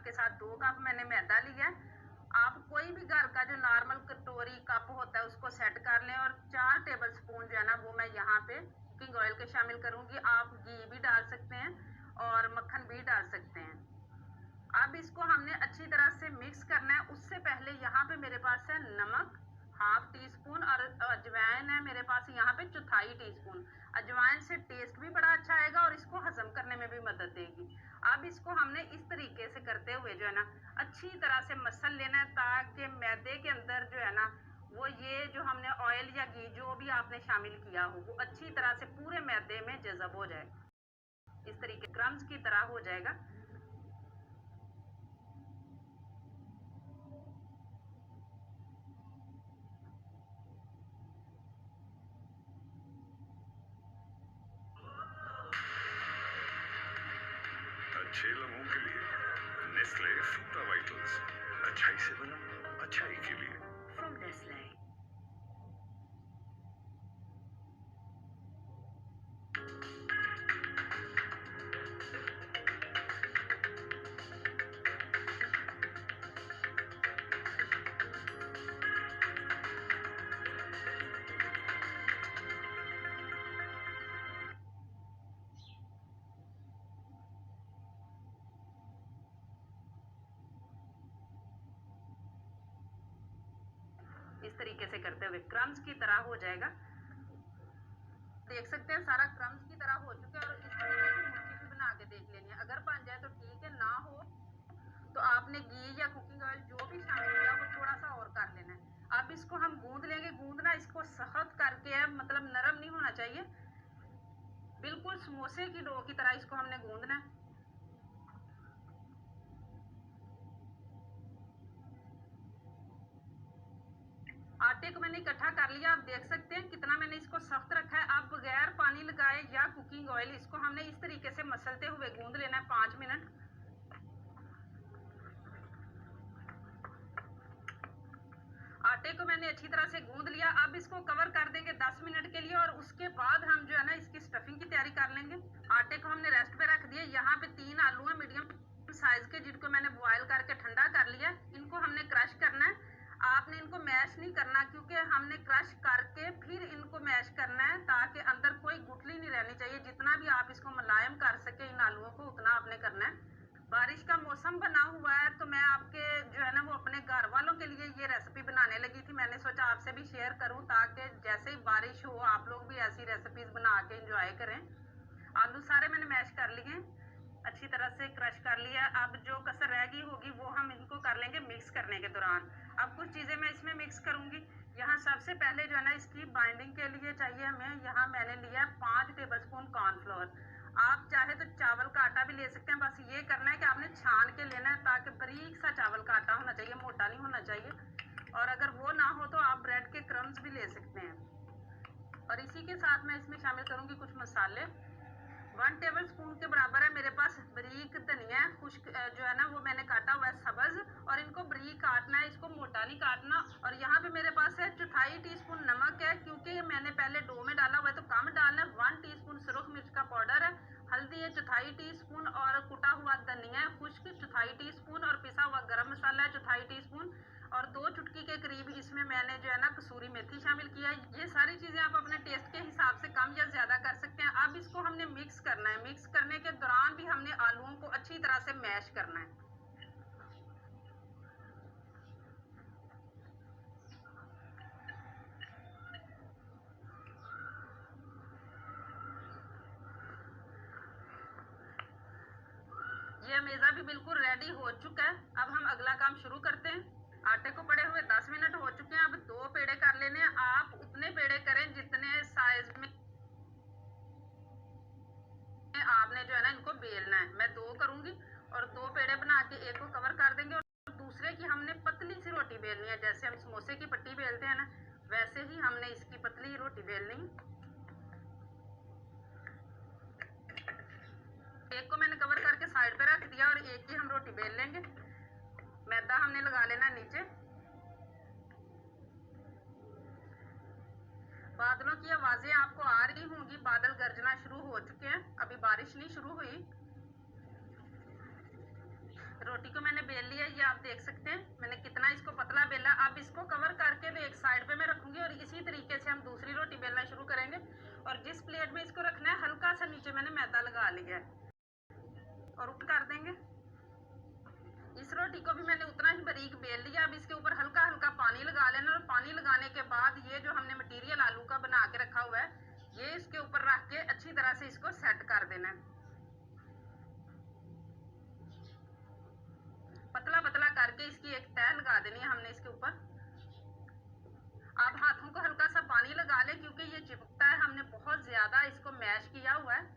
के साथ 2 कप मैंने मैदा लिया है। आप कोई भी घर का जो नॉर्मल कटोरी कप होता है उसको सेट कर लें और 4 टेबल स्पून जो है ना वो मैं यहाँ पे कुकिंग ऑयल के शामिल करूँगी। आप घी भी डाल सकते हैं और मक्खन भी डाल सकते हैं। अब इसको हमने अच्छी तरह से मिक्स करना है। उससे पहले यहाँ पे मेरे पास है नमक हाफ टी स्पून और अजवाइन है मेरे पास यहाँ पे 1/4 टीस्पून। अजवाइन से टेस्ट भी बड़ा अच्छा आएगा और इसको हजम करने में भी मदद देगी। अब इसको हमने इस तरीके से करते हुए जो है ना अच्छी तरह से मसल लेना है ताकि मैदे के अंदर जो है ना वो ये जो हमने ऑयल या घी जो भी आपने शामिल किया हो वो अच्छी तरह से पूरे मैदे में जज़ब हो जाए। इस तरीके क्रम्स की तरह हो जाएगा। अच्छे लम्हों के लिए नेस्ले फ्रूटा वाइटल्स, अच्छाई से बना अच्छाई के लिए फ्रॉम नेस्ले। इस तरीके से करते हुए क्रम्स की तरह हो जाएगा। देख सकते हैं सारा क्रम्स की तरह हो चुका है और इस तरीके से मुट्ठी भी बना के देख लेनी है। अगर बन जाए तो ठीक है, ना हो तो आपने घी या कुकिंग ऑयल जो भी शामिल किया वो थोड़ा सा और कर लेना है। अब इसको हम गूंद लेंगे। गूंदना इसको सख्त करके है, मतलब नरम नहीं होना चाहिए, बिल्कुल समोसे की डो की तरह इसको हमने गूंदना है। आटे को मैंने इकट्ठा कर लिया। आप देख सकते हैं कितना मैंने इसको सख्त रखा है। अब बगैर पानी लगाए या कुकिंग ऑयल इसको हमने इस तरीके से मसलते हुए गूंद लेना है 5 मिनट। आटे को मैंने अच्छी तरह से गूंद लिया। अब इसको कवर कर देंगे 10 मिनट के लिए और उसके बाद हम जो है ना इसकी स्टफिंग की तैयारी कर लेंगे। आटे को हमने रेस्ट पे रख दिया। यहाँ पे 3 आलू हैं मीडियम साइज के जिनको मैंने बॉयल करके ठंडा कर लिया। इनको हमने क्रश करना है। आपने इनको मैश नहीं करना क्योंकि हमने क्रश करके फिर इनको मैश करना है ताकि अंदर कोई गुठली नहीं रहनी चाहिए। जितना भी आप इसको मुलायम कर सके इन आलूओं को उतना आपने करना है। बारिश का मौसम बना हुआ है तो मैं आपके जो है ना वो अपने घर वालों के लिए ये रेसिपी बनाने लगी थी। मैंने सोचा आपसे भी शेयर करूं ताकि जैसे ही बारिश हो आप लोग भी ऐसी रेसिपीज बना के एंजॉय करें। आलू सारे मैंने मैश कर लिए, अच्छी तरह से क्रश कर लिया। अब जो कसर रह गई होगी वो हम इनको कर लेंगे मिक्स करने के दौरान। अब कुछ चीज़ें मैं इसमें मिक्स करूँगी। यहाँ सबसे पहले जो है ना इसकी बाइंडिंग के लिए चाहिए हमें, यहाँ मैंने लिया 5 टेबल स्पून कॉर्नफ्लोर। आप चाहे तो चावल का आटा भी ले सकते हैं। बस ये करना है कि आपने छान के लेना है ताकि बारीक सा चावल का आटा होना चाहिए, मोटा नहीं होना चाहिए। और अगर वो ना हो तो आप ब्रेड के क्रम्स भी ले सकते हैं। और इसी के साथ मैं इसमें शामिल करूँगी कुछ मसाले। 1 टेबल स्पून के बराबर है मेरे पास बारीक धनिया खुश्क जो है ना वो मैंने काटा हुआ है सब्ज, और इनको बारीक काटना है, इसको मोटा नहीं काटना। और यहाँ पे मेरे पास है 1/4 टीस्पून नमक है क्योंकि मैंने पहले डो में डाला हुआ है तो कम डालना है। 1 टीस्पून सुरख मिर्च का पाउडर है। हल्दी है 1/4 टीस्पून और कुटा हुआ धनिया है खुश्क 1/4 टीस्पून और पिसा हुआ गरम मसाला है 1/4 टीस्पून और 2 चुटकी के करीब इसमें मैंने जो है ना कसूरी मेथी शामिल किया है। ये सारी चीज़ें आप अपने टेस्ट के हिसाब से कम या ज़्यादा कर सकते हैं। अब इसको हमने मिक्स करना है। मिक्स करने के दौरान भी हमने आलूओं को अच्छी तरह से मैश करना है। ये मेज़ा भी बिल्कुल रेडी हो चुका है। अब हम अगला काम शुरू करते हैं। आटे को पड़े हुए 10 मिनट हो चुके हैं। अब 2 पेड़े कर लेने हैं। आप उतने पेड़े करें जितने साइज में आपने जो है ना इनको बेलना है। मैं 2 करूंगी और 2 पेड़े बना के एक को कवर कर देंगे और दूसरे की हमने पतली सी रोटी बेलनी है। जैसे हम समोसे की पट्टी बेलते हैं ना वैसे ही हमने इसकी पतली रोटी बेलनी है। एक को मैंने कवर करके साइड पे रख दिया और एक की हम रोटी बेल लेंगे। मैदा हमने लगा लेना नीचे। बादलों की आवाजें आपको आ रही होंगी, बादल गरजना शुरू हो चुके हैं, अभी बारिश नहीं शुरू हुई। रोटी को मैंने बेल लिया, ये आप देख सकते हैं मैंने कितना इसको पतला बेला। अब इसको कवर करके भी एक साइड पे मैं रखूंगी और इसी तरीके से हम दूसरी रोटी बेलना शुरू करेंगे। और जिस प्लेट में इसको रखना है हल्का सा नीचे मैंने मैदा लगा लिया है और ऊपर कर देंगे। इस रोटी को भी मैंने उतना ही बारीक बेल लिया। अब इसके ऊपर हल्का हल्का पानी लगा लेना और पानी लगाने के बाद ये जो हमने मटेरियल आलू का बना के रखा हुआ है ये इसके ऊपर रख के अच्छी तरह से इसको सेट कर देना है। पतला पतला करके इसकी एक तह लगा देनी है हमने इसके ऊपर। आप हाथों को हल्का सा पानी लगा ले क्योंकि ये चिपकता है, हमने बहुत ज्यादा इसको मैश किया हुआ है।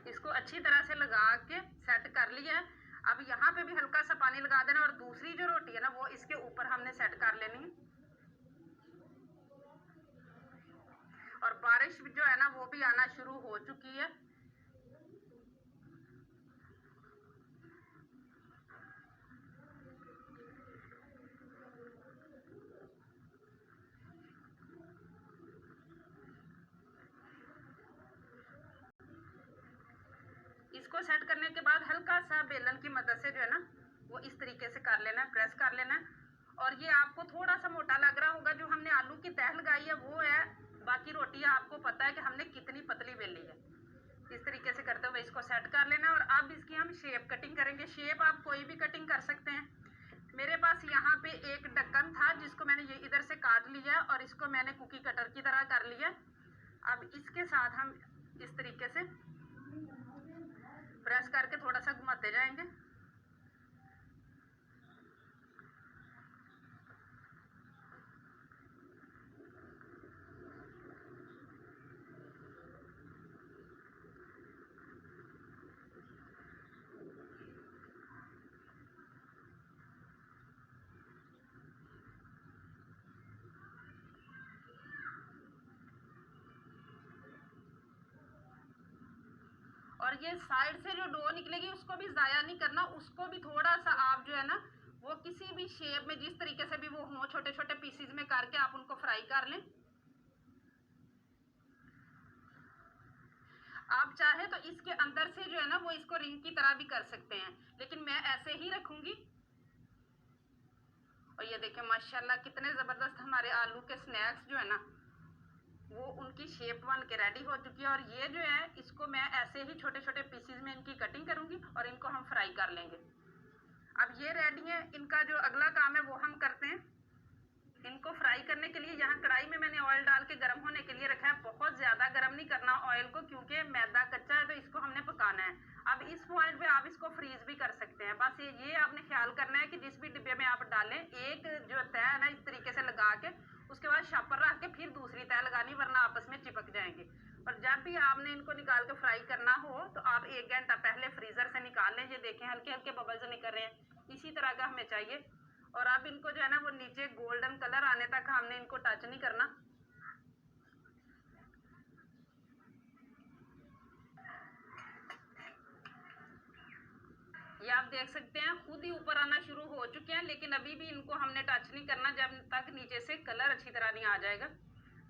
इसको अच्छी तरह से लगा के सेट कर लिया है। अब यहाँ पे भी हल्का सा पानी लगा देना और दूसरी जो रोटी है ना वो इसके ऊपर हमने सेट कर लेनी है। और बारिश जो है ना वो भी आना शुरू हो चुकी है। इसको सेट करने के बाद हल्का सा बेलन की मदद से जो है ना वो इस तरीके से कर लेना है, प्रेस कर लेना है। और ये आपको थोड़ा सा मोटा लग रहा होगा, जो हमने आलू की तह लगाई है वो है। बाकी रोटियां आपको पता है कि हमने कितनी पतली बेली है। इस तरीके से करते हुए इसको सेट कर लेना है। और अब इसकी हम शेप कटिंग करेंगे। शेप आप कोई भी कटिंग कर सकते हैं। मेरे पास यहाँ पे एक ढक्कन था जिसको मैंने ये इधर से काट लिया और इसको मैंने कुकी कटर की तरह कर लिया। अब इसके साथ हम इस तरीके से प्रेस करके थोड़ा सा घुमाते जाएंगे। और ये साइड से जो डो निकलेगी उसको भी जाया नहीं करना, उसको भी थोड़ा सा आप जो है ना वो किसी भी शेप में जिस तरीके से भी वो हो छोटे छोटे पीसेस में करके आप उनको फ्राई कर लें। आप चाहे तो इसके अंदर से जो है ना वो इसको रिंग की तरह भी कर सकते हैं, लेकिन मैं ऐसे ही रखूंगी। और ये देखें माशाल्लाह कितने जबरदस्त हमारे आलू के स्नैक्स जो है ना वो उनकी शेप बन के रेडी हो चुकी है। और ये जो है इसको मैं ऐसे ही छोटे छोटे पीसेस में इनकी कटिंग करूंगी और इनको हम फ्राई कर लेंगे। अब ये रेडी है। इनका जो अगला काम है वो हम करते हैं। इनको फ्राई करने के लिए यहाँ कढ़ाई में मैंने ऑयल डाल के गर्म होने के लिए रखा है। बहुत ज्यादा गर्म नहीं करना ऑयल को, क्योंकि मैदा कच्चा है तो इसको हमने पकाना है। अब इस पॉइंट पे आप इसको फ्रीज भी कर सकते हैं। बस ये आपने ख्याल करना है कि जिस भी डिब्बे में आप डालें एक जो तह है ना इस तरीके से लगा के उसके बाद शापर रख के फिर दूसरी तह लगानी, वरना आपस में चिपक जाएंगे। और जब भी आपने इनको निकाल के फ्राई करना हो तो आप 1 घंटा पहले फ्रीजर से निकाल लें। ये देखें हल्के हल्के बबल्स निकल रहे हैं, इसी तरह का हमें चाहिए। और अब इनको जो है ना वो नीचे गोल्डन कलर आने तक हमने इनको टच नहीं करना। ये आप देख सकते हैं खुद ही ऊपर आना शुरू हो चुके हैं, लेकिन अभी भी इनको हमने टच नहीं करना जब तक नीचे से कलर अच्छी तरह नहीं आ जाएगा।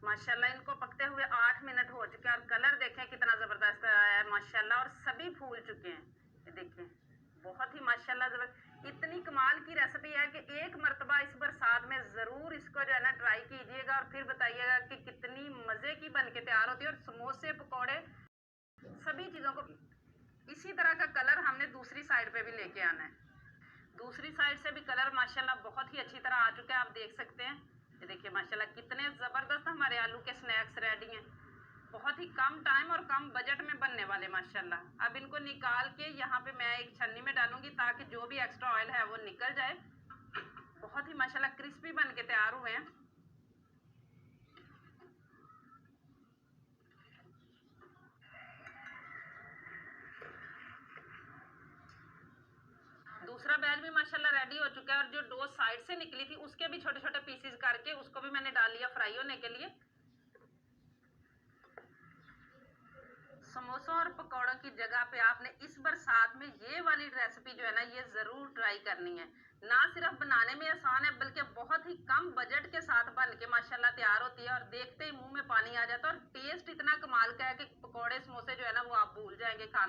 माशाल्लाह इनको पकते हुए 8 मिनट हो चुके हैं और कलर देखें कितना जबरदस्त आया है माशाल्लाह। और सभी फूल चुके हैं, ये देखें बहुत ही माशाल्लाह जबरदस्त, इतनी कमाल की रेसिपी है कि एक मर्तबा इस बरसात में ज़रूर इसको जो है ना ट्राई कीजिएगा और फिर बताइएगा कि कितनी मज़े की बन के तैयार होती है। और समोसे पकौड़े सभी चीज़ों को इसी तरह का कलर हमने दूसरी साइड पे भी लेके आना है। दूसरी साइड से भी कलर माशाल्लाह बहुत ही अच्छी तरह आ चुका है, आप देख सकते हैं। ये देखिए माशाल्लाह कितने ज़बरदस्त हमारे आलू के स्नैक्स रेडी हैं, बहुत ही कम टाइम और कम बजट में बनने वाले माशाल्लाह। अब इनको निकाल के यहाँ पे मैं एक छन्नी में डालूंगी ताकि जो भी एक्स्ट्रा ऑयल है वो निकल जाए। बहुत ही माशाल्लाह क्रिस्पी बन के तैयार हुए हैं। दूसरा बैच भी माशाल्लाह रेडी हो चुका है और जो डो साइड से निकली थी उसके भी छोटे छोटे पीसेस करके उसको भी मैंने डाल लिया फ्राई होने के लिए। समोसों और पकौड़ों की जगह पे आपने इस बरसात में ये वाली रेसिपी जो है ना ये ज़रूर ट्राई करनी है। ना सिर्फ बनाने में आसान है बल्कि बहुत ही कम बजट के साथ बन के माशाल्लाह तैयार होती है और देखते ही मुंह में पानी आ जाता है और टेस्ट इतना कमाल का है कि पकौड़े समोसे जो है ना वो आप भूल जाएंगे खाना।